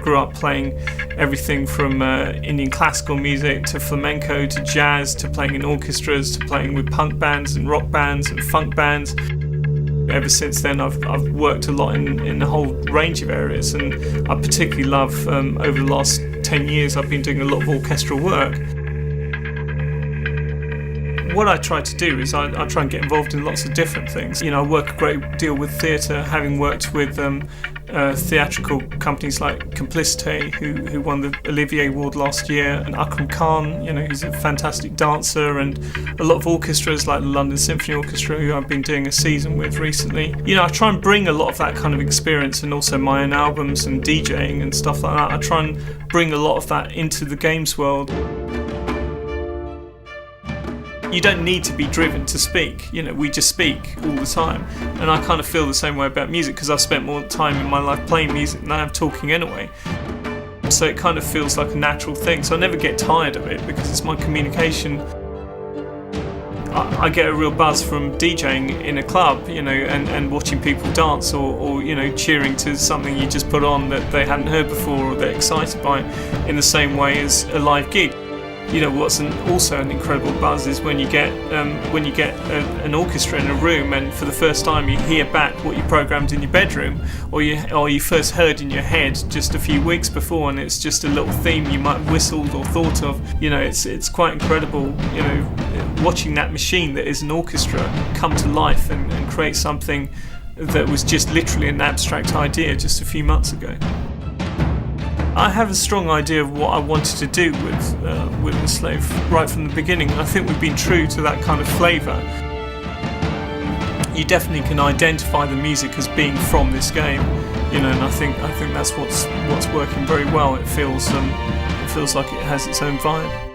grew up playing everything from Indian classical music to flamenco to jazz to playing in orchestras to playing with punk bands and rock bands and funk bands. Ever since then, I've worked a lot in a whole range of areas, and I particularly love, over the last 10 years, I've been doing a lot of orchestral work. What I try to do is I try and get involved in lots of different things. I work a great deal with theatre, having worked with theatrical companies like Complicité, who won the Olivier Award last year, and Akram Khan, who's a fantastic dancer, and a lot of orchestras like the London Symphony Orchestra, who I've been doing a season with recently. I try and bring a lot of that kind of experience, and also my own albums and DJing and stuff like that. I try and bring a lot of that into the games world. You don't need to be driven to speak, we just speak all the time. And I kind of feel the same way about music, because I've spent more time in my life playing music than I have talking anyway. So it kind of feels like a natural thing, so I never get tired of it, because it's my communication. I get a real buzz from DJing in a club, and watching people dance or cheering to something you just put on that they hadn't heard before or they're excited by, in the same way as a live gig. What's also an incredible buzz is when you get an orchestra in a room, and for the first time you hear back what you programmed in your bedroom, or you first heard in your head just a few weeks before, and it's just a little theme you might have whistled or thought of. It's quite incredible. Watching that machine that is an orchestra come to life and create something that was just literally an abstract idea just a few months ago. I have a strong idea of what I wanted to do with Enslaved right from the beginning, and I think we've been true to that kind of flavour. You definitely can identify the music as being from this game, and I think that's what's working very well. It feels like it has its own vibe.